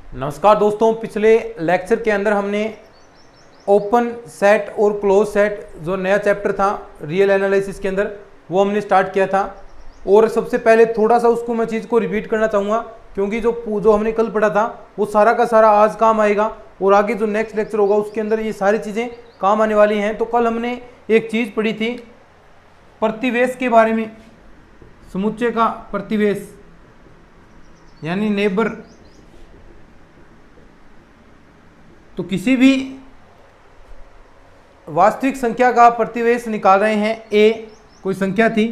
नमस्कार दोस्तों, पिछले लेक्चर के अंदर हमने ओपन सेट और क्लोज सेट जो नया चैप्टर था रियल एनालिसिस के अंदर वो हमने स्टार्ट किया था। और सबसे पहले थोड़ा सा उसको मैं चीज़ को रिपीट करना चाहूँगा क्योंकि जो हमने कल पढ़ा था वो सारा का सारा आज काम आएगा और आगे जो नेक्स्ट लेक्चर होगा उसके अंदर ये सारी चीज़ें काम आने वाली हैं। तो कल हमने एक चीज़ पढ़ी थी प्रतिवेश के बारे में, समुच्चय का प्रतिवेश यानी नेबर। तो किसी भी वास्तविक संख्या का प्रतिवेश निकाल रहे हैं, ए कोई संख्या थी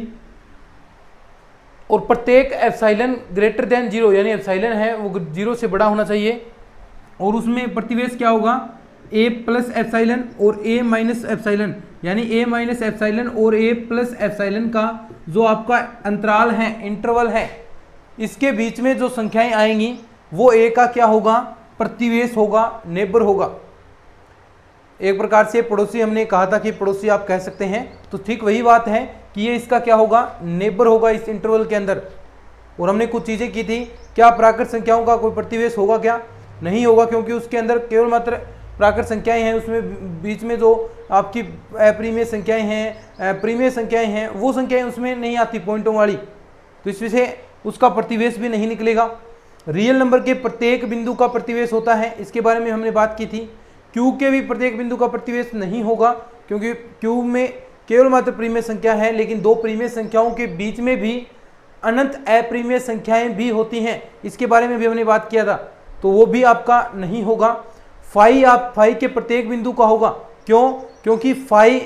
और प्रत्येक एप्सिलॉन ग्रेटर देन जीरो यानी एप्सिलॉन है वो जीरो से बड़ा होना चाहिए और उसमें प्रतिवेश क्या होगा, ए प्लस एप्सिलॉन और ए माइनस एप्सिलॉन यानी ए माइनस एप्सिलॉन और ए प्लस एप्सिलॉन का जो आपका अंतराल है, इंटरवल है, इसके बीच में जो संख्याएं आएंगी वो ए का क्या होगा, प्रतिवेश होगा, नेबर होगा। एक प्रकार से पड़ोसी हमने कहा था कि पड़ोसी आप कह सकते हैं, तो ठीक वही बात है कि ये इसका क्या होगा, नेबर होगा इस इंटरवल के अंदर। और हमने कुछ चीज़ें की थी, क्या प्राकृत संख्याओं का कोई प्रतिवेश होगा, क्या नहीं होगा, क्योंकि उसके अंदर केवल मात्र प्राकृत संख्याएं हैं, उसमें बीच में जो आपकी अप्रिमेय संख्याएं हैं, प्रीमेय संख्याएं हैं, वो संख्याएं उसमें नहीं आती पॉइंटों वाली, तो इस वजह से उसका प्रतिवेश भी नहीं निकलेगा। रियल नंबर के प्रत्येक बिंदु का प्रतिवेश होता है, इसके बारे में हमने बात की थी। क्यू के भी प्रत्येक बिंदु का प्रतिवेश नहीं होगा क्योंकि क्यू में केवल मात्र प्रीमेय संख्या है, लेकिन दो प्रीमेय संख्याओं के बीच में भी अनंत अप्रीमेय संख्याएं भी होती हैं, इसके बारे में भी हमने बात किया था, तो वो भी आपका नहीं होगा। फाई के प्रत्येक बिंदु का होगा, क्यों, क्योंकि फाई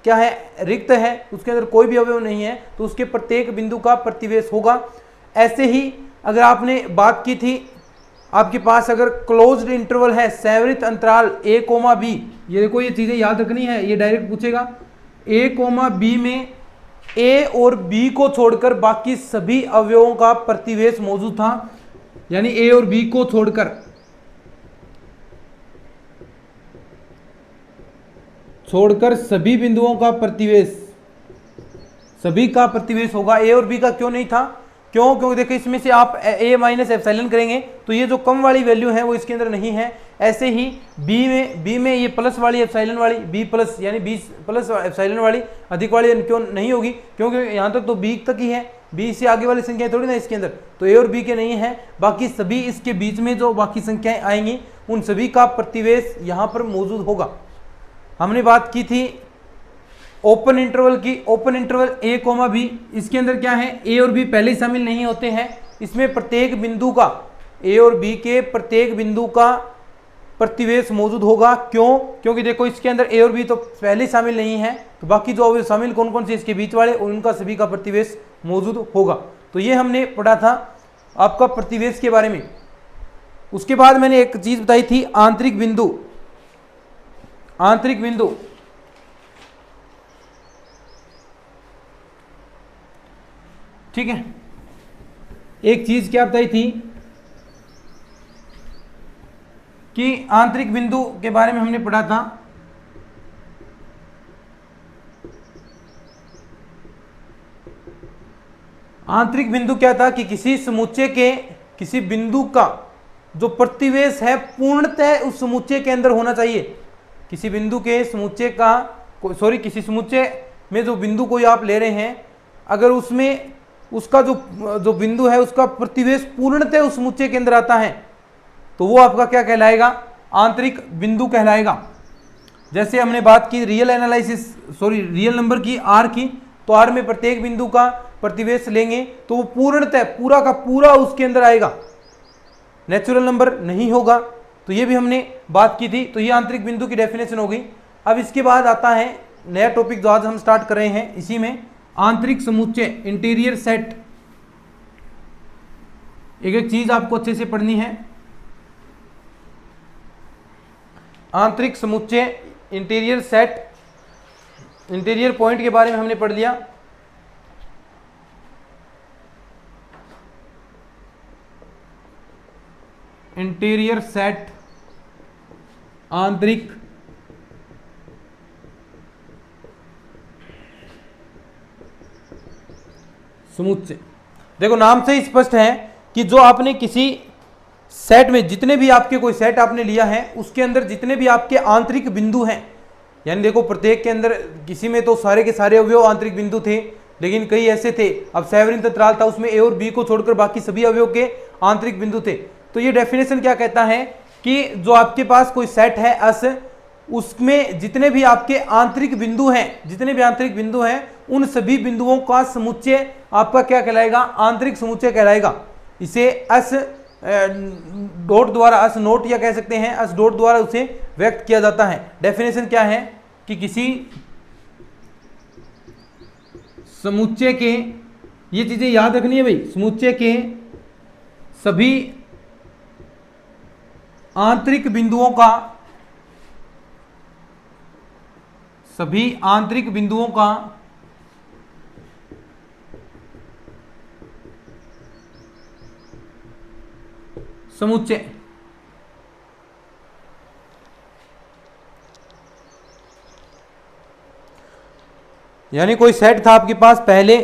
क्या है, रिक्त है, उसके अंदर कोई भी अवयव नहीं है, तो उसके प्रत्येक बिंदु का प्रतिवेश होगा। ऐसे ही अगर आपने बात की थी, आपके पास अगर क्लोज्ड इंटरवल है, सैवरित अंतराल ए कोमा बी, ये देखो ये चीज़ें याद रखनी है, ये डायरेक्ट पूछेगा। ए कोमा बी में ए और बी को छोड़कर बाकी सभी अवयवों का प्रतिवेश मौजूद था, यानी ए और बी को छोड़कर सभी बिंदुओं का प्रतिवेश, सभी का प्रतिवेश होगा। ए और बी का क्यों नहीं था, क्यों, क्योंकि देखिए इसमें से आप ए माइनस एप्सिलॉन करेंगे तो ये जो कम वाली वैल्यू है वो इसके अंदर नहीं है। ऐसे ही बी में ये प्लस वाली एप्सिलॉन वाली, बी प्लस यानी बी प्लस एप्सिलॉन वाली अधिक वाली क्यों नहीं होगी, क्योंकि यहाँ तक तो बी तक ही है, बी से आगे वाली संख्याएं थोड़ी ना इसके अंदर, तो ए और बी के नहीं है। बाकी सभी इसके बीच में जो बाकी संख्याएं आएंगी उन सभी का प्रतिवेश यहाँ पर मौजूद होगा। हमने बात की थी ओपन इंटरवल की, ओपन इंटरवल ए कोमा बी, इसके अंदर क्या है, ए और बी पहले ही शामिल नहीं होते हैं, इसमें प्रत्येक बिंदु का, ए और बी के प्रत्येक बिंदु का प्रतिवेश मौजूद होगा। क्यों, क्योंकि देखो इसके अंदर ए और बी तो पहले ही शामिल नहीं है, तो बाकी जो अवयव शामिल कौन कौन से इसके बीच वाले, उनका सभी का प्रतिवेश मौजूद होगा। तो ये हमने पढ़ा था आपका प्रतिवेश के बारे में। उसके बाद मैंने एक चीज बताई थी, आंतरिक बिंदु। आंतरिक बिंदु ठीक है, एक चीज क्या बताई थी कि आंतरिक बिंदु के बारे में हमने पढ़ा था, आंतरिक बिंदु क्या था कि किसी समुच्चय के किसी बिंदु का जो प्रतिवेश है पूर्णतः उस समुच्चय के अंदर होना चाहिए। किसी बिंदु के समुच्चय का किसी समुच्चय में जो बिंदु कोई आप ले रहे हैं, अगर उसमें उसका जो बिंदु है उसका प्रतिवेश पूर्णतः उस समुच्चय के अंदर आता है तो वो आपका क्या कहलाएगा, आंतरिक बिंदु कहलाएगा। जैसे हमने बात की रियल नंबर की, आर की, तो आर में प्रत्येक बिंदु का प्रतिवेश लेंगे तो वो पूर्णतः पूरा का पूरा उसके अंदर आएगा, नेचुरल नंबर नहीं होगा। तो ये भी हमने बात की थी, तो ये आंतरिक बिंदु की डेफिनेशन हो गई। अब इसके बाद आता है नया टॉपिक जो आज हम स्टार्ट कर रहे हैं, इसी में आंतरिक समुच्चय, इंटीरियर सेट। एक एक चीज आपको अच्छे से पढ़नी है। आंतरिक समुच्चय, इंटीरियर सेट, इंटीरियर पॉइंट के बारे में हमने पढ़ लिया। इंटीरियर सेट, आंतरिक समुच्चय। देखो नाम से ही स्पष्ट है कि जो आपने किसी सेट में जितने भी आपके कोई सेट आपने लिया है उसके अंदर जितने भी आपके आंतरिक बिंदु हैं, यानी देखो प्रत्येक के अंदर किसी में तो सारे के सारे अवयव आंतरिक बिंदु थे, लेकिन कई ऐसे थे, अब सैवरिन तंत्राल था उसमें ए और बी को छोड़कर बाकी सभी अवयव के आंतरिक बिंदु थे। तो ये डेफिनेशन क्या कहता है कि जो आपके पास कोई सेट है एस, उसमें जितने भी आपके आंतरिक बिंदु हैं, जितने भी आंतरिक बिंदु हैं उन सभी बिंदुओं का समुच्चय आपका क्या कहलाएगा, आंतरिक समुच्चय कहलाएगा। इसे एस डॉट द्वारा, एस नोट या कह सकते हैं एस डॉट द्वारा उसे व्यक्त किया जाता है। डेफिनेशन क्या है कि किसी समुच्चय के, ये चीजें याद रखनी है भाई, समुच्चय के सभी आंतरिक बिंदुओं का, सभी आंतरिक बिंदुओं का समुच्चय यानी कोई सेट था आपके पास पहले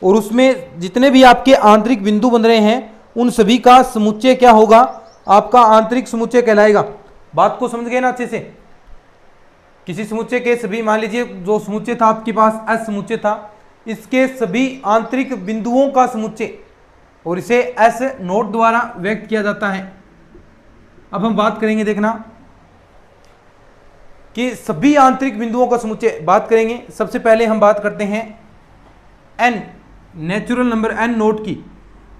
और उसमें जितने भी आपके आंतरिक बिंदु बन रहे हैं उन सभी का समुच्चय क्या होगा, आपका आंतरिक समुच्चय कहलाएगा। बात को समझ गए ना अच्छे से। किसी समुच्चय के सभी, मान लीजिए जो समुच्चय था आपके पास एस समुच्चय था, इसके सभी आंतरिक बिंदुओं का समुच्चय, और इसे एस नोट द्वारा व्यक्त किया जाता है। अब हम बात करेंगे, देखना कि सभी आंतरिक बिंदुओं का समुच्चय बात करेंगे। सबसे पहले हम बात करते हैं N, natural number N note की।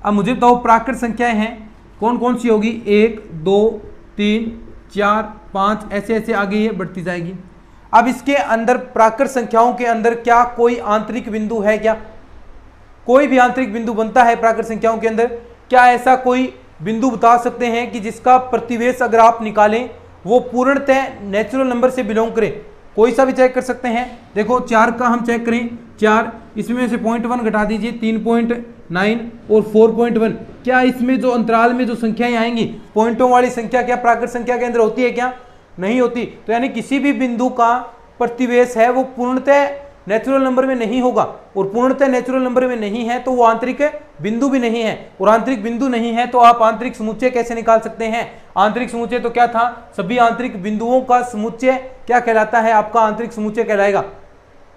अब मुझे बताओ प्राकृत संख्याएं हैं कौन कौन सी होगी, 1 2 3 4 5 ऐसे ऐसे आगे ये बढ़ती जाएगी। अब इसके अंदर प्राकृत संख्याओं के अंदर क्या कोई आंतरिक बिंदु है क्या, कोई भी आंतरिक बिंदु बनता है प्राकृत संख्याओं के अंदर? क्या ऐसा कोई बिंदु बता सकते हैं कि जिसका प्रतिवेश अगर आप निकालें वो पूर्णतः नेचुरल नंबर से बिलोंग करे? कोई सा भी चेक कर सकते हैं। देखो 4 का हम चेक करें, 4 इसमें से 0.1 घटा दीजिए, 3.9 और 4.1, क्या इसमें जो अंतराल में जो संख्याएं आएंगी पॉइंटों वाली संख्या क्या प्राकृत संख्या के अंदर होती है क्या? नहीं होती। तो यानी किसी भी बिंदु का प्रतिवेश है वो पूर्णतः नेचुरल नंबर में नहीं होगा, और पूर्णतः नेचुरल नंबर में नहीं है तो वो आंतरिक बिंदु भी नहीं है, और आंतरिक बिंदु नहीं है तो आप आंतरिक समुच्चय कैसे निकाल सकते हैं? आंतरिक समुच्चय तो क्या था, सभी आंतरिक बिंदुओं का समुच्चय क्या कहलाता है, आपका आंतरिक समुच्चय कहलाएगा।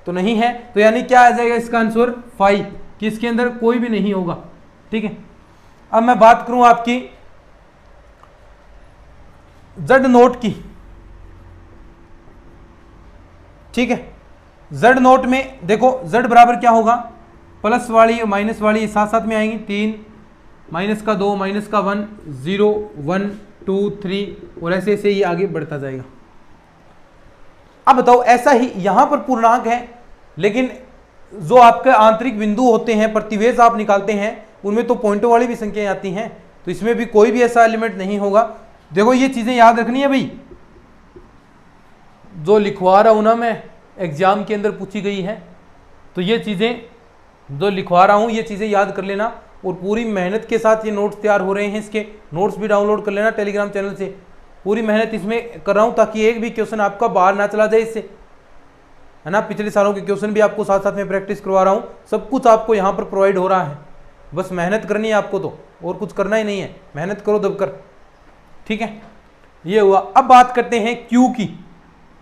तो नहीं है, तो यानी क्या आ जाएगा इसका आंसर 5, कि इसके अंदर कोई भी नहीं होगा। ठीक है, अब मैं बात करूं आपकी जेड नोट की। ठीक है, जेड नोट में देखो जेड बराबर क्या होगा, प्लस वाली और माइनस वाली साथ साथ में आएंगी, 3 माइनस का 2 माइनस का 1 0 1 2 3 और ऐसे ऐसे ही आगे बढ़ता जाएगा। अब बताओ ऐसा ही यहां पर पूर्णांक है, लेकिन जो आपके आंतरिक बिंदु होते हैं प्रतिवेश आप निकालते हैं उनमें तो पॉइंटों वाली भी संख्याएं आती हैं, तो इसमें भी कोई भी ऐसा एलिमेंट नहीं होगा। देखो ये चीजें याद रखनी है भाई, जो लिखवा रहा हूं ना मैं, एग्जाम के अंदर पूछी गई है, तो ये चीजें जो लिखवा रहा हूं ये चीजें याद कर लेना, और पूरी मेहनत के साथ ये नोट्स तैयार हो रहे हैं, इसके नोट्स भी डाउनलोड कर लेना टेलीग्राम चैनल से। पूरी मेहनत इसमें कर रहा हूं ताकि एक भी क्वेश्चन आपका बाहर ना चला जाए इससे, है ना। पिछले सालों के क्वेश्चन भी आपको साथ साथ में प्रैक्टिस करवा रहा हूं, सब कुछ आपको यहाँ पर प्रोवाइड हो रहा है, बस मेहनत करनी है आपको, तो और कुछ करना ही नहीं है, मेहनत करो दबकर। ठीक है, ये हुआ। अब बात करते हैं क्यू की।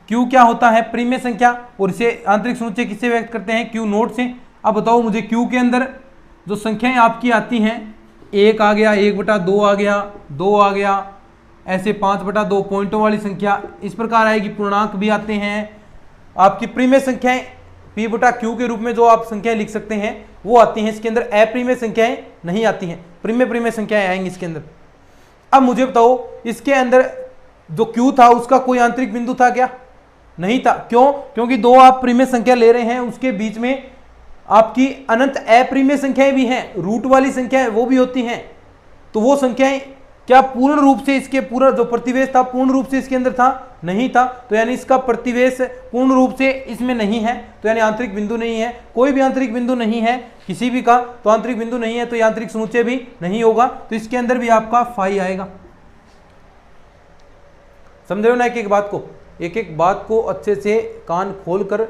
क्यू क्या होता है, प्रीमेय संख्या, और इसे आंतरिक समुच्चय किससे व्यक्त करते हैं, क्यू नोट से। अब बताओ मुझे क्यू के अंदर जो संख्याएं आपकी आती हैं, 1 आ गया, 1/2 आ गया, 2 आ गया, ऐसे 5/2 पॉइंटों वाली संख्या इस प्रकार आएगी। पूर्णांक भी आते हैं, आपकी प्रीमेय संख्याएं P/Q के रूप में जो आप संख्याएं लिख सकते हैं वो आती हैं। इसके अंदर अप्रीमेय संख्याएं नहीं आती हैं, प्रीमेय संख्याएं आएंगी इसके अंदर। अब मुझे बताओ इसके अंदर जो Q था उसका कोई आंतरिक बिंदु था क्या? नहीं था। क्यों? क्योंकि 2 आप प्रीमेय संख्या ले रहे हैं, उसके बीच में आपकी अनंत अप्रीमेय संख्याएं भी हैं, रूट वाली संख्याएं वो भी होती हैं। तो वो संख्याएं क्या पूर्ण रूप से इसके पूरा जो प्रतिवेश था पूर्ण रूप से इसके अंदर था? नहीं था। तो यानी इसका प्रतिवेश पूर्ण रूप से इसमें नहीं है, तो यानी आंतरिक बिंदु नहीं है। कोई भी आंतरिक बिंदु नहीं है किसी भी का, तो आंतरिक बिंदु नहीं है, तो ये आंतरिक समुच्चय भी नहीं होगा, तो इसके अंदर भी आपका फाई आएगा। समझ रहे हो ना एक एक बात को? एक एक बात को अच्छे से कान खोलकर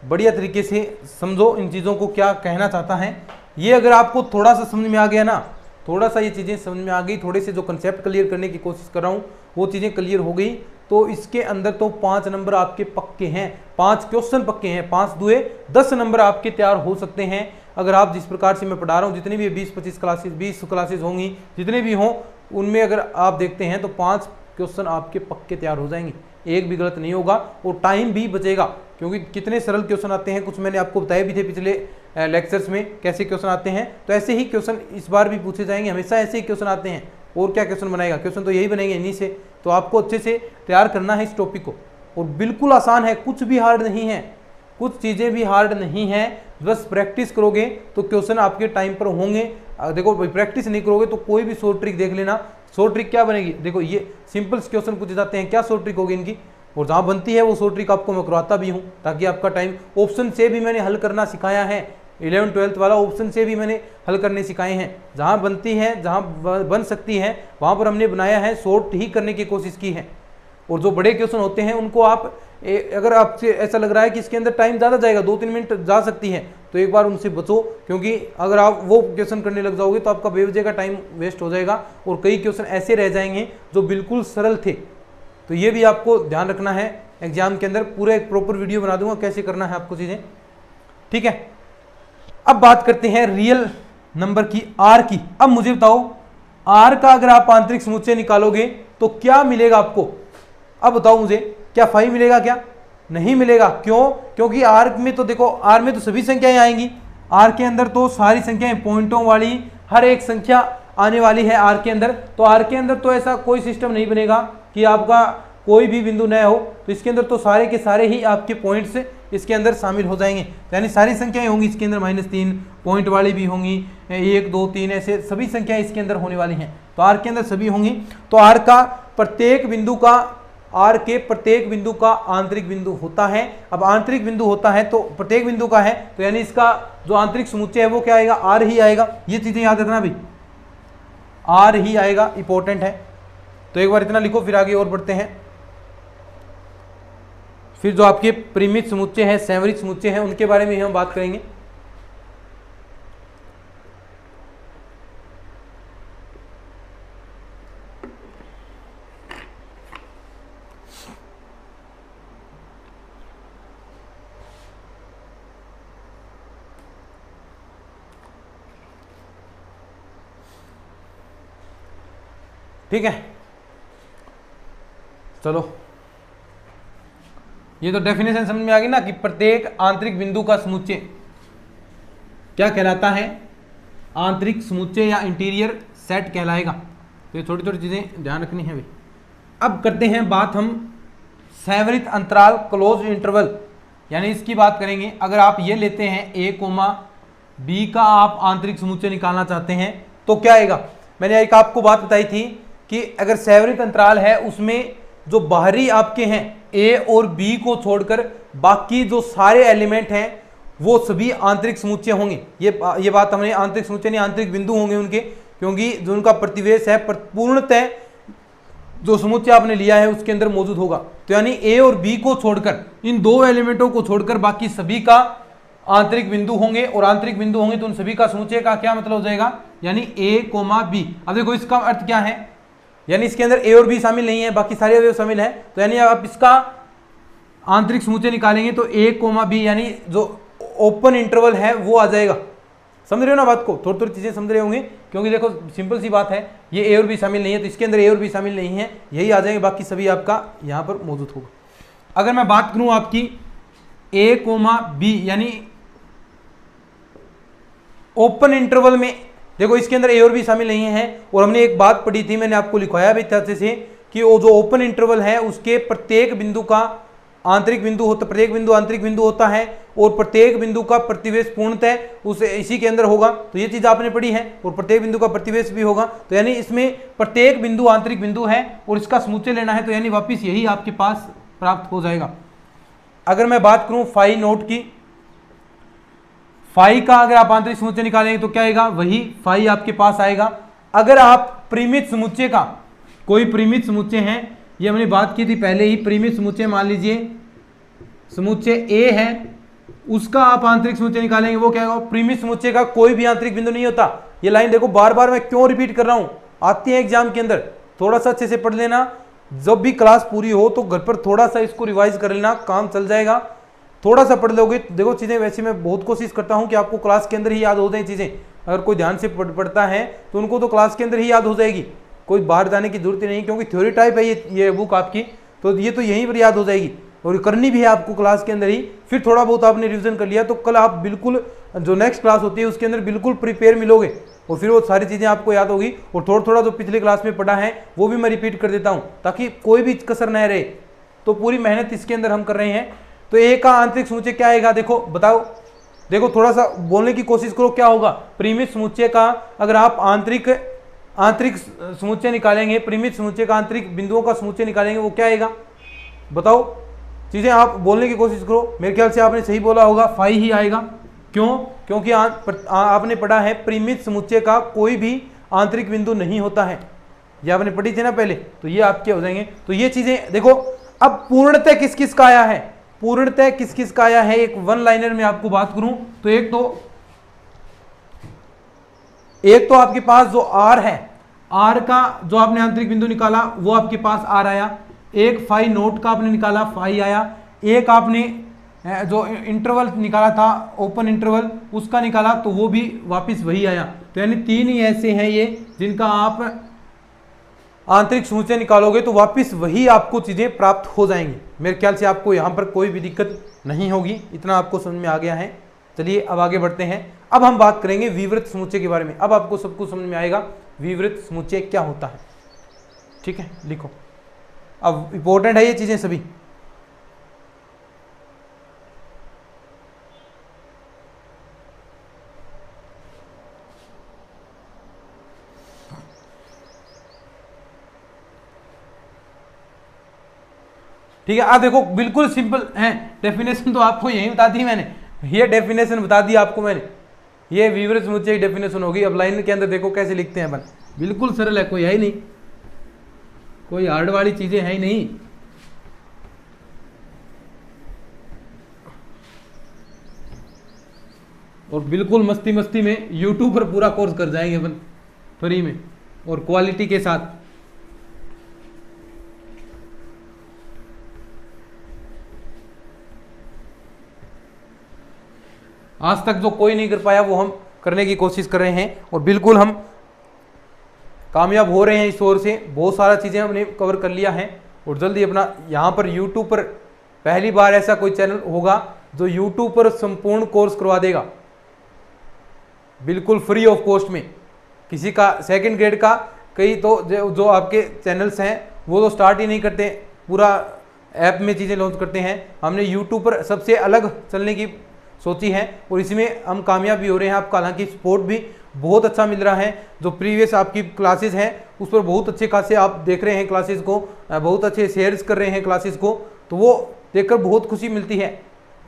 बढ़िया तरीके से समझो इन चीज़ों को क्या कहना चाहता है। ये अगर आपको थोड़ा सा समझ में आ गया ना, थोड़ा सा ये चीज़ें समझ में आ गई, थोड़े से जो कंसेप्ट क्लियर करने की कोशिश कर रहा हूँ वो चीज़ें क्लियर हो गई। तो इसके अंदर तो 5 नंबर आपके पक्के हैं, 5 क्वेश्चन पक्के हैं, 5 दुए 10 नंबर आपके तैयार हो सकते हैं अगर आप जिस प्रकार से मैं पढ़ा रहा हूँ। जितनी भी 20-25 क्लासेस 20 क्लासेस होंगी, जितने भी हों उनमें अगर आप देखते हैं तो 5 क्वेश्चन आपके पक्के तैयार हो जाएंगे, एक भी गलत नहीं होगा और टाइम भी बचेगा, क्योंकि कितने सरल क्वेश्चन आते हैं, कुछ मैंने आपको बताए भी थे पिछले लेक्चर्स में कैसे क्वेश्चन आते हैं। तो ऐसे ही क्वेश्चन इस बार भी पूछे जाएंगे, हमेशा ऐसे ही क्वेश्चन आते हैं। और क्या क्वेश्चन बनाएगा, क्वेश्चन तो यही बनेंगे इन्हीं से। तो आपको अच्छे से तैयार करना है इस टॉपिक को, और बिल्कुल आसान है, कुछ भी हार्ड नहीं है, कुछ चीज़ें भी हार्ड नहीं है। बस प्रैक्टिस करोगे तो क्वेश्चन आपके टाइम पर होंगे। देखो प्रैक्टिस नहीं करोगे तो कोई भी शॉर्ट ट्रिक देख लेना। शॉर्ट ट्रिक क्या बनेगी, देखो ये सिंपल क्वेश्चन पूछे जाते हैं, क्या शॉर्ट ट्रिक होगी इनकी, और जहाँ बनती है वो शॉर्ट ट्रिक आपको मैं करवाता भी हूँ ताकि आपका टाइम। ऑप्शन से भी मैंने हल करना सिखाया है, 11th-12th वाला ऑप्शन से भी मैंने हल करने सिखाए हैं। जहाँ बनती है, जहाँ बन सकती है वहाँ पर हमने बनाया है, शॉर्ट ही करने की कोशिश की है। और जो बड़े क्वेश्चन होते हैं उनको आप अगर आपसे ऐसा लग रहा है कि इसके अंदर टाइम ज़्यादा जाएगा, 2-3 मिनट जा सकती है, तो एक बार उनसे बचो, क्योंकि अगर आप वो क्वेश्चन करने लग जाओगे तो आपका बेवजह का टाइम वेस्ट हो जाएगा और कई क्वेश्चन ऐसे रह जाएंगे जो बिल्कुल सरल थे। तो ये भी आपको ध्यान रखना है। एग्जाम के अंदर पूरा एक प्रॉपर वीडियो बना दूंगा कैसे करना है आपको चीज़ें, ठीक है। अब बात करते हैं रियल नंबर की, आर की। अब मुझे बताओ आर का अगर आप आंतरिक समुच्चय निकालोगे तो क्या मिलेगा आपको। अब बताओ मुझे, क्या 5 मिलेगा, क्या नहीं मिलेगा। क्यों, क्योंकि आर में तो देखो, आर में तो सभी संख्याएं आएंगी, आर के अंदर तो सारी संख्याएं पॉइंटों वाली हर एक संख्या आने वाली है आर के अंदर। तो आर के अंदर तो ऐसा कोई सिस्टम नहीं बनेगा कि आपका कोई भी बिंदु न हो, तो इसके अंदर तो सारे के सारे ही आपके पॉइंट्स इसके अंदर शामिल हो जाएंगे, यानी सारी संख्याएं होंगी इसके अंदर, -3 पॉइंट वाली भी होंगी, 1 2 3 ऐसे सभी संख्याएं इसके अंदर होने वाली हैं। तो आर के अंदर सभी होंगी। तो आर का प्रत्येक बिंदु का, आर के प्रत्येक बिंदु का आंतरिक बिंदु होता है। अब आंतरिक बिंदु होता है तो प्रत्येक बिंदु का है, तो यानी इसका जो आंतरिक समुच्चय है वो क्या आएगा, आर ही आएगा। ये चीजें याद रखना भाई, आर ही आएगा, इंपॉर्टेंट है। तो एक बार इतना लिखो, फिर आगे और बढ़ते हैं। फिर जो आपके परिमित समुच्चय है, सैवरिक समुच्चय है, उनके बारे में हम बात करेंगे। ठीक है, चलो ये तो डेफिनेशन समझ में आ गई ना कि प्रत्येक आंतरिक बिंदु का समुच्चय क्या कहलाता है, आंतरिक समुच्चय या इंटीरियर सेट कहलाएगा। तो ये छोटी छोटी चीजें ध्यान रखनी है भाई। अब करते हैं बात हम सैवरित अंतराल, क्लोज इंटरवल, यानी इसकी बात करेंगे। अगर आप ये लेते हैं a, b का आप आंतरिक समुच्चय निकालना चाहते हैं तो क्या आएगा। मैंने एक आपको बात बताई थी कि अगर सैवरित अंतराल है उसमें जो बाहरी आपके हैं ए और बी को छोड़कर बाकी जो सारे एलिमेंट हैं वो सभी आंतरिक समुच्चय होंगे। ये बात हमने आंतरिक समुच्चय नहीं, आंतरिक बिंदु होंगे उनके, क्योंकि जो उनका प्रतिवेश है पूर्णतः जो समुच्चय आपने लिया है उसके अंदर मौजूद होगा। तो यानी ए और बी को छोड़कर, इन दो एलिमेंटों को छोड़कर बाकी सभी का आंतरिक बिंदु होंगे, और आंतरिक बिंदु होंगे तो उन सभी का समुच्चय का क्या मतलब हो जाएगा, यानी a, b। अब देखो इसका अर्थ क्या है, यानी इसके अंदर a और b शामिल नहीं है, बाकी सारे अवयव शामिल है। तो यानी आप इसका आंतरिक समुच्चय निकालेंगे तो a, b, यानी जो ओपन इंटरवल है वो आ जाएगा। समझ रहे हो ना बात को, थोड़ी थोड़ी चीजें समझ रहे होंगे, क्योंकि देखो सिंपल सी बात है, ये a और b शामिल नहीं है तो इसके अंदर a और b शामिल नहीं है, यही आ जाएंगे, बाकी सभी आपका यहाँ पर मौजूद होगा। अगर मैं बात करूं आपकी a, b, यानी ओपन इंटरवल में, देखो इसके अंदर ए और बी शामिल नहीं है, और हमने एक बात पढ़ी थी, मैंने आपको लिखवाया भी अच्छे से कि वो जो ओपन इंटरवल है उसके प्रत्येक बिंदु का आंतरिक बिंदु होता, प्रत्येक बिंदु आंतरिक बिंदु होता है, और प्रत्येक बिंदु का प्रतिवेश पूर्णतः उस इसी के अंदर होगा। तो ये चीज आपने पढ़ी है, और प्रत्येक बिंदु का प्रतिवेश भी होगा। तो यानी इसमें प्रत्येक बिंदु आंतरिक बिंदु है और इसका समुच्चय लेना है, तो यानी वापिस यही आपके पास प्राप्त हो जाएगा। अगर मैं बात करूं फाई नोट की, फाई का अगर आप आंतरिक समुच्चय निकालेंगे तो क्या आएगा, वही फाई आपके पास आएगा। अगर आप परिमित समुच्चय का, कोई परिमित समुच्चय है, ये हमने बात की थी पहले ही, परिमित समुच्चय मान लीजिए समुच्चय ए है, उसका आप आंतरिक समुच्चय निकालेंगे वो क्या होगा, परिमित समुच्चय का कोई भी आंतरिक बिंदु नहीं होता, ये लाइन देखो बार बार मैं क्यों रिपीट कर रहा हूं, आती है एग्जाम के अंदर, थोड़ा सा अच्छे से पढ़ लेना। जब भी क्लास पूरी हो तो घर पर थोड़ा सा इसको रिवाइज कर लेना, काम चल जाएगा। थोड़ा सा पढ़ लोगे, देखो चीजें वैसे मैं बहुत कोशिश करता हूं कि आपको क्लास के अंदर ही याद हो जाए चीजें। अगर कोई ध्यान से पढ़ता है तो उनको तो क्लास के अंदर ही याद हो जाएगी, कोई बाहर जाने की जरूरत ही नहीं, क्योंकि थ्योरी टाइप है ये बुक आपकी, तो ये तो यहीं पर याद हो जाएगी और करनी भी है आपको क्लास के अंदर ही। फिर थोड़ा बहुत आपने रिवीजन कर लिया तो कल आप बिल्कुल जो नेक्स्ट क्लास होती है उसके अंदर बिल्कुल प्रिपेयर मिलोगे और फिर वो सारी चीज़ें आपको याद होगी। और थोड़ा थोड़ा जो पिछले क्लास में पढ़ा है वो भी मैं रिपीट कर देता हूँ ताकि कोई भी कसर न रहे। तो पूरी मेहनत इसके अंदर हम कर रहे हैं। तो ए का आंतरिक समुच्चय क्या आएगा, देखो बताओ, देखो थोड़ा सा बोलने की कोशिश करो क्या होगा। परिमित समुच्चय का अगर आप आंतरिक समुच्चय निकालेंगे, परिमित समुच्चय का आंतरिक बिंदुओं का समुच्चय निकालेंगे, वो क्या आएगा बताओ। चीजें आप बोलने की कोशिश करो, मेरे ख्याल से आपने सही बोला होगा, फाई ही आएगा। क्यों? क्योंकि आपने पढ़ा है परिमित समुच्चय का कोई भी आंतरिक बिंदु नहीं होता है, ये आपने पढ़ी थी ना पहले, तो ये आपके हो जाएंगे। तो ये चीजें देखो। अब पूर्णतः किस किस का आया है, पूर्णतः किस किस का आया है, एक वन लाइनर में आपको बात करूं तो एक तो आपके पास जो आर है, आर का जो आपने आंतरिक बिंदु निकाला वो आपके पास आर आया, एक फाई नोट का आपने निकाला फाई आया, एक आपने जो इंटरवल निकाला था ओपन इंटरवल उसका निकाला तो वो भी वापस वही आया। तो यानी तीन ही ऐसे हैं ये जिनका आप आंतरिक समुच्चय निकालोगे तो वापस वही आपको चीजें प्राप्त हो जाएंगी। मेरे ख्याल से आपको यहाँ पर कोई भी दिक्कत नहीं होगी, इतना आपको समझ में आ गया है। चलिए अब आगे बढ़ते हैं। अब हम बात करेंगे विवृत समुच्चय के बारे में। अब आपको सब कुछ समझ में आएगा विवृत समुच्चय क्या होता है। ठीक है, लिखो, अब इंपॉर्टेंट है ये चीजें सभी। ठीक है, आप देखो बिल्कुल सिंपल है, डेफिनेशन तो आपको यही बता दी मैंने, ये डेफिनेशन बता दी आपको मैंने, ये विवृत समुच्चय की डेफिनेशन होगी। अब लाइन के अंदर देखो कैसे लिखते हैं अपन, बिल्कुल सरल है, कोई है ही नहीं, कोई हार्ड वाली चीजें है ही नहीं। और बिल्कुल मस्ती मस्ती में यूट्यूब पर पूरा कोर्स कर जाएंगे अपन फ्री में और क्वालिटी के साथ। आज तक जो कोई नहीं कर पाया वो हम करने की कोशिश कर रहे हैं और बिल्कुल हम कामयाब हो रहे हैं इस ओर से। बहुत सारा चीज़ें हमने कवर कर लिया है और जल्दी अपना यहाँ पर यूट्यूब पर पहली बार ऐसा कोई चैनल होगा जो यूट्यूब पर संपूर्ण कोर्स करवा देगा बिल्कुल फ्री ऑफ कॉस्ट में। किसी का सेकंड ग्रेड का, कई तो जो आपके चैनल्स हैं वो तो स्टार्ट ही नहीं करते, पूरा ऐप में चीज़ें लॉन्च करते हैं। हमने यूट्यूब पर सबसे अलग चलने की सोची है और इसमें हम कामयाब भी हो रहे हैं। आपका हालांकि सपोर्ट भी बहुत अच्छा मिल रहा है, जो प्रीवियस आपकी क्लासेस हैं उस पर बहुत अच्छे खासे आप देख रहे हैं क्लासेस को, बहुत अच्छे शेयर्स कर रहे हैं क्लासेस को, तो वो देखकर बहुत खुशी मिलती है।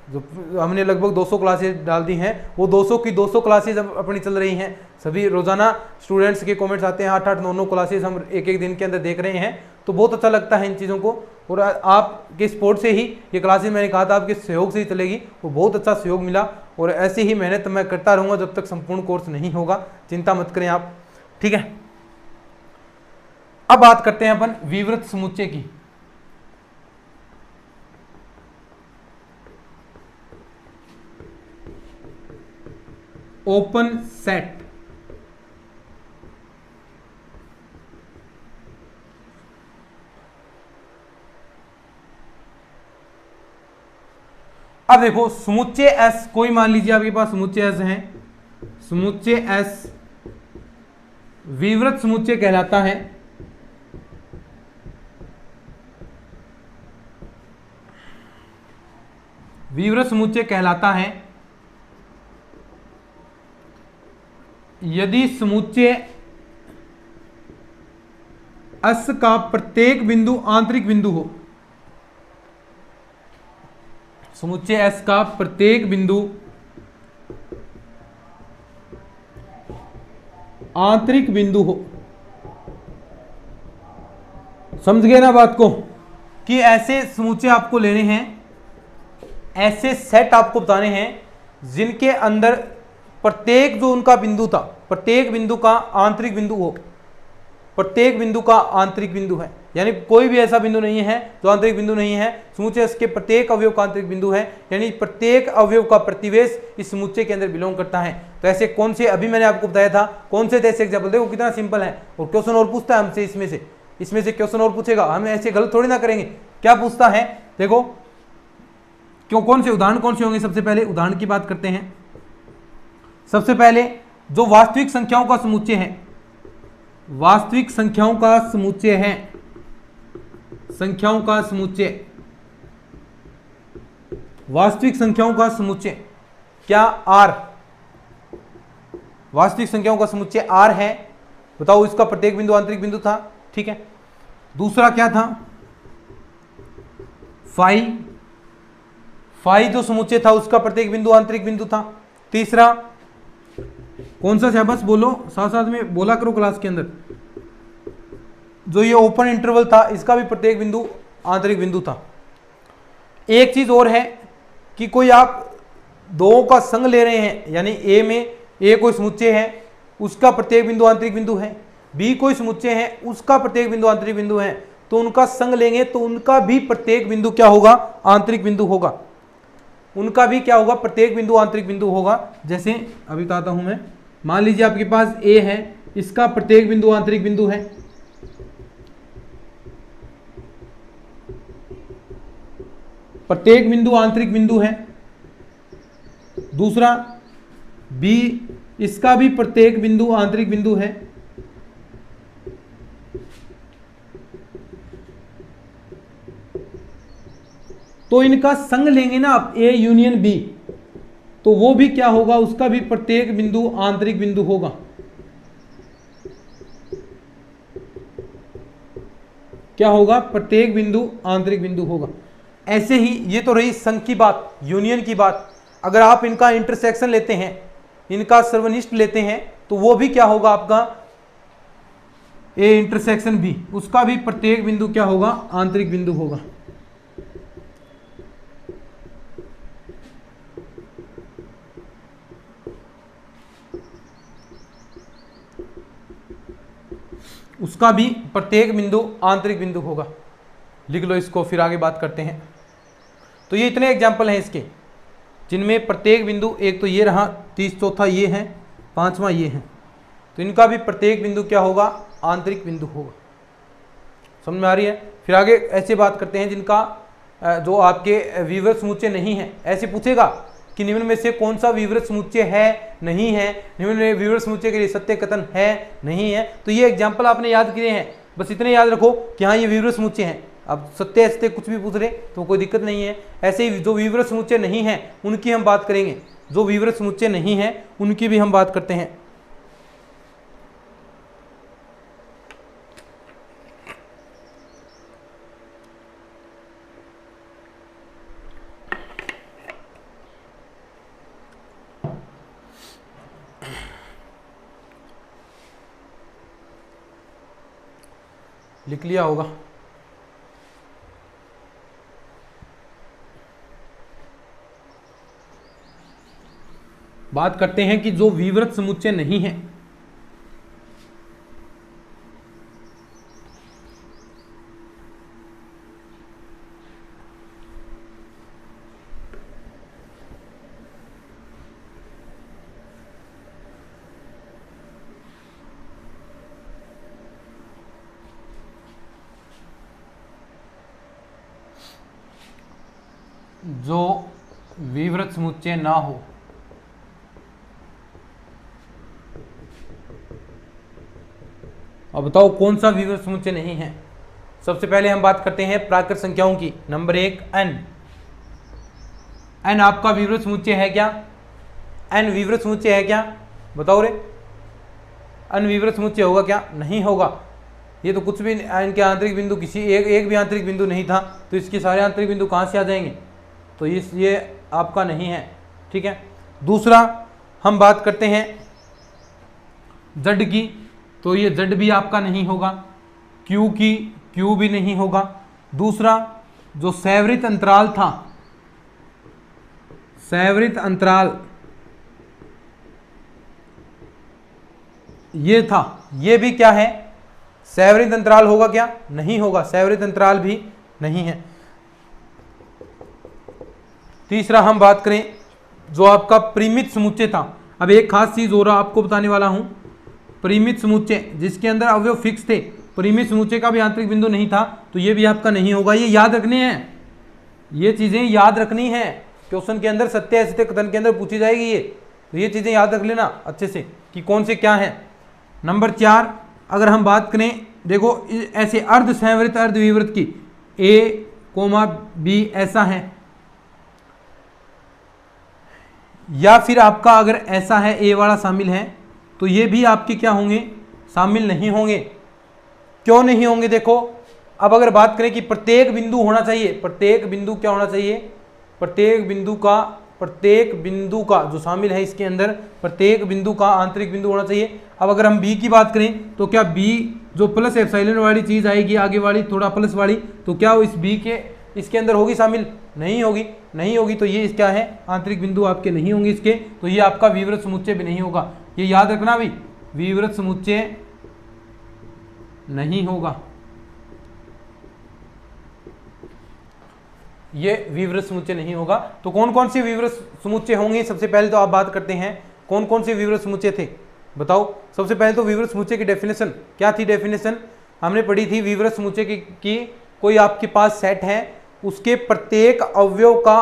जो हमने लगभग 200 क्लासेस डाल दी हैं, वो 200 की 200 क्लासेस अपनी चल रही हैं। सभी रोजाना स्टूडेंट्स के कमेंट्स आते हैं, 8-8, 9-9 क्लासेस हम एक एक दिन के अंदर देख रहे हैं, तो बहुत अच्छा लगता है इन चीज़ों को। और आपके सपोर्ट से ही ये क्लासेस, मैंने कहा था आपके सहयोग से ही चलेगी, वो बहुत अच्छा सहयोग मिला और ऐसी ही मेहनत मैं करता रहूँगा जब तक संपूर्ण कोर्स नहीं होगा, चिंता मत करें आप। ठीक है, अब बात करते हैं अपन विवृत समुच्चय की। ओपन सेट, अब देखो समुच्चय एस, कोई मान लीजिए आपके पास समुच्चय एस है, समुच्चय एस विवृत समुच्चय कहलाता है। विवृत समुच्चय कहलाता है यदि समुच्चय एस का प्रत्येक बिंदु आंतरिक बिंदु हो। समुच्चय एस का प्रत्येक बिंदु आंतरिक बिंदु हो। समझ गए ना बात को, कि ऐसे समुच्चय आपको लेने हैं, ऐसे सेट आपको बताने हैं जिनके अंदर प्रत्येक जो उनका बिंदु था, प्रत्येक बिंदु का आंतरिक बिंदु हो, प्रत्येक बिंदु का आंतरिक बिंदु है, यानी कोई भी ऐसा बिंदु नहीं है जो आंतरिक बिंदु नहीं है, समुच्चय के प्रत्येक अवयव का आंतरिक बिंदु है, यानी प्रत्येक अवयव का प्रतिवेश इस समुच्चय के अंदर बिलोंग करता है। तो ऐसे कौन से, अभी मैंने आपको बताया था कौन से ऐसे एग्जाम्पल, देखो कितना सिंपल है। और क्वेश्चन और पूछता है हमसे, इसमें से क्वेश्चन और पूछेगा, हम ऐसे गलत थोड़ी ना करेंगे। क्या पूछता है देखो, क्यों, कौन से उदाहरण कौन से होंगे। सबसे पहले उदाहरण की बात करते हैं। सबसे पहले जो वास्तविक संख्याओं का समुच्चय है, वास्तविक संख्याओं का समुच्चय है, संख्याओं का समुच्चय, वास्तविक संख्याओं का समुच्चय क्या आर, वास्तविक संख्याओं का समुच्चय आर है। बताओ, इसका प्रत्येक बिंदु आंतरिक बिंदु था, ठीक है। दूसरा क्या था, फाई, फाई जो समुच्चय था उसका प्रत्येक बिंदु आंतरिक बिंदु था। तीसरा कौन सा है, बस बोलो, साथ साथ में बोला करो क्लास के अंदर। जो ये ओपन इंटरवल था इसका भी प्रत्येक बिंदु आंतरिक बिंदु था। एक चीज और है कि कोई आप दो का संग ले रहे हैं, यानी ए में ए कोई समुच्चय है उसका प्रत्येक बिंदु आंतरिक बिंदु है, बी कोई समुच्चय है उसका प्रत्येक बिंदु आंतरिक बिंदु है, तो उनका संग लेंगे तो उनका भी प्रत्येक बिंदु क्या होगा, आंतरिक बिंदु होगा। उनका भी क्या होगा, प्रत्येक बिंदु आंतरिक बिंदु होगा। जैसे अभी बताता हूं मैं, मान लीजिए आपके पास ए है, इसका प्रत्येक बिंदु आंतरिक बिंदु है, प्रत्येक बिंदु आंतरिक बिंदु है। दूसरा बी, इसका भी प्रत्येक बिंदु आंतरिक बिंदु है। तो इनका संग लेंगे ना आप, ए यूनियन बी, तो वो भी क्या होगा, उसका भी प्रत्येक बिंदु आंतरिक बिंदु होगा। क्या होगा, प्रत्येक बिंदु आंतरिक बिंदु होगा। ऐसे ही ये तो रही संघ की बात, यूनियन की बात। अगर आप इनका इंटरसेक्शन लेते हैं, इनका सर्वनिष्ठ लेते हैं, तो वो भी क्या होगा आपका, ए इंटरसेक्शन बी, उसका भी प्रत्येक बिंदु क्या होगा, आंतरिक बिंदु होगा। उसका भी प्रत्येक बिंदु आंतरिक बिंदु होगा। लिख लो इसको, फिर आगे बात करते हैं। तो ये इतने एग्जाम्पल हैं इसके, जिनमें प्रत्येक बिंदु, एक तो ये रहा, 30 चौथा ये है, 5वां ये है, तो इनका भी प्रत्येक बिंदु क्या होगा, आंतरिक बिंदु होगा। समझ में आ रही है। फिर आगे ऐसे बात करते हैं जिनका जो आपके विवृत समुच्चय नहीं है। ऐसे पूछेगा कि निम्न में से कौन सा विवृत समुच्चय है, नहीं है, निम्न में विवृत समुच्चय के लिए सत्य कथन है, नहीं है। तो ये एग्जाम्पल आपने याद किए हैं, बस इतने याद रखो कि हाँ ये विवृत समुच्चय है। अब सत्य असत्य कुछ भी पूछ रहे तो कोई दिक्कत नहीं है। ऐसे ही जो विवृत समुच्चय नहीं है उनकी हम बात करेंगे, जो विवृत समुच्चय नहीं है उनकी भी हम बात करते हैं। लिख लिया होगा। बात करते हैं कि जो विवृत समुच्चय नहीं है, जो विवृत समुच्चय ना हो, अब बताओ कौन सा विवृत समुच्चय नहीं है। सबसे पहले हम बात करते हैं प्राकृत संख्याओं की। Number 1 n। n आपका विवृत समुच्चय है क्या, n विवृत समुच्चय है क्या, बताओ रे। n विवृत समुच्चय होगा क्या, नहीं होगा। ये तो कुछ भी, इनके आंतरिक बिंदु किसी एक भी आंतरिक बिंदु नहीं था, तो इसके सारे आंतरिक बिंदु कहाँ से आ जाएंगे, तो ये आपका नहीं है, ठीक है। दूसरा हम बात करते हैं z की, तो ये z भी आपका नहीं होगा। q की, q भी नहीं होगा। दूसरा जो सैवृत अंतराल था, सैवृत अंतराल, ये था, ये भी क्या है, सैवरित अंतराल होगा क्या, नहीं होगा, सैवरित अंतराल भी नहीं है। तीसरा हम बात करें जो आपका परिमित समुच्चय था। अब एक खास चीज और आपको बताने वाला हूं, परिमित समुच्चय जिसके अंदर अवयव फिक्स थे, परिमित समुच्चय का भी आंतरिक बिंदु नहीं था, तो ये भी आपका नहीं होगा। ये याद रखने हैं, ये चीजें याद रखनी है, क्वेश्चन के अंदर सत्य असत्य कथन के अंदर पूछी जाएगी ये, तो ये चीजें याद रख लेना अच्छे से कि कौन से क्या है। नंबर 4 अगर हम बात करें, देखो ऐसे अर्ध संवृत अर्ध विवृत की A, B ऐसा है, या फिर आपका अगर ऐसा है A वाला शामिल है, तो ये भी आपके क्या होंगे, शामिल नहीं होंगे। क्यों नहीं होंगे, देखो अब अगर बात करें कि प्रत्येक बिंदु होना चाहिए, प्रत्येक बिंदु क्या होना चाहिए, प्रत्येक बिंदु का जो शामिल है इसके अंदर, प्रत्येक बिंदु का आंतरिक बिंदु होना चाहिए। अब अगर हम B की बात करें तो क्या B जो प्लस एप्सिलॉन वाली चीज आएगी आगे वाली थोड़ा प्लस वाली, तो क्या वो इस B के इसके अंदर होगी शामिल, नहीं होगी, नहीं होगी, तो ये क्या है, आंतरिक बिंदु आपके नहीं होंगे इसके, तो ये आपका विवृत समुच्चय भी नहीं होगा। ये याद रखना भी, विवृत समुच्चय नहीं होगा, ये विवृत समुच्चय नहीं होगा। तो कौन कौन से विवृत समुच्चय होंगे, सबसे पहले तो आप बात करते हैं कौन कौन से विवृत समुच्चय थे, बताओ। सबसे पहले तो विवृत समुच्चय की डेफिनेशन क्या थी, डेफिनेशन हमने पढ़ी थी, विवृत समुच्चय की कोई आपके पास सेट है, उसके प्रत्येक अवयव का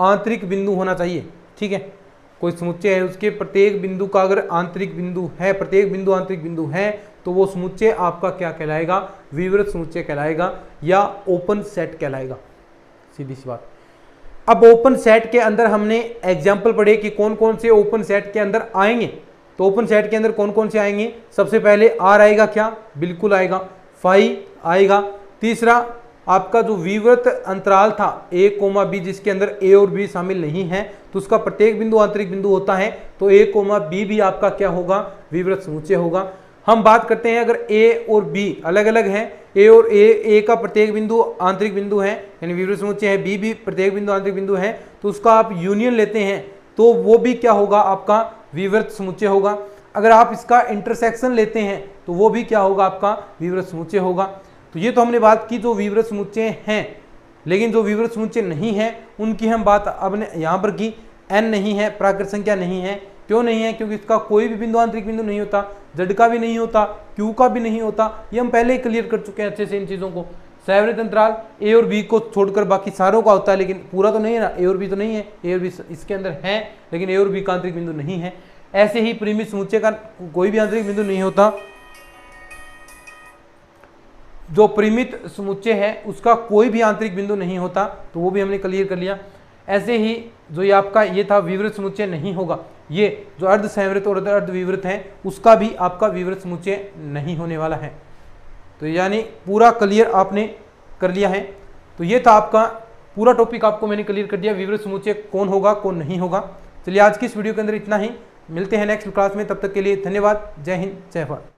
आंतरिक बिंदु होना चाहिए, ठीक है। कोई समुच्चय है, उसके प्रत्येक बिंदु का अगर आंतरिक बिंदु है, प्रत्येक बिंदु आंतरिक बिंदु है, तो वो समुच्चय आपका क्या कहलाएगा, विवृत समुच्चय कहलाएगा या ओपन सेट कहलाएगा, सीधी सी बात। अब ओपन सेट के अंदर हमने एग्जाम्पल पढ़े कि कौन कौन से ओपन सेट के अंदर आएंगे, तो ओपन सेट के अंदर कौन कौन से आएंगे, सबसे पहले R आएगा क्या, बिल्कुल आएगा, फाई आएगा। तीसरा आपका जो विवृत अंतराल था A, B जिसके अंदर A और B शामिल नहीं है, तो उसका प्रत्येक बिंदु आंतरिक बिंदु होता है, तो A, B भी आपका क्या होगा, विवृत समुच्चय होगा। हम बात करते हैं अगर A और B अलग अलग हैं, A और A का प्रत्येक बिंदु आंतरिक बिंदु है यानी विवृत समुच्चय है, B भी प्रत्येक बिंदु आंतरिक बिंदु है, तो उसका आप यूनियन लेते हैं तो वो भी क्या होगा, आपका विवृत समुच्चय होगा। अगर आप इसका इंटरसेक्शन लेते हैं तो वो भी क्या होगा, आपका विवृत समुच्चय होगा। तो ये तो हमने बात की जो विवृत समुच्चय हैं, लेकिन जो विवृत समुच्चय नहीं है उनकी हम बात अब यहाँ पर की। n नहीं है, प्राकृत संख्या नहीं है, क्यों नहीं है, क्योंकि इसका कोई भी बिंदु आंतरिक बिंदु नहीं होता, z का भी नहीं होता, q का भी नहीं होता, ये हम पहले ही क्लियर कर चुके हैं अच्छे से इन चीज़ों को। सैवरित अंतराल A और B को छोड़कर बाकी सारों का होता है, लेकिन पूरा तो नहीं है ना, A और B तो नहीं है, A और B इसके अंदर है लेकिन A और B का आंतरिक बिंदु नहीं है। ऐसे ही परिमित समुच्चय का कोई भी आंतरिक बिंदु नहीं होता, जो परिमित समुच्चय है उसका कोई भी आंतरिक बिंदु नहीं होता, तो वो भी हमने क्लियर कर लिया। ऐसे ही जो ये आपका ये था विवृत समुच्चय नहीं होगा, ये जो अर्ध संवृत और अर्ध विवृत है उसका भी आपका विवृत समुच्चय नहीं होने वाला है। तो यानी पूरा क्लियर आपने कर लिया है। तो ये था आपका पूरा टॉपिक, आपको मैंने क्लियर कर दिया, विवृत समुच्चय कौन होगा कौन नहीं होगा। चलिए आज की इस वीडियो के अंदर इतना ही, मिलते हैं नेक्स्ट क्लास में, तब तक के लिए धन्यवाद, जय हिंद जय भारत।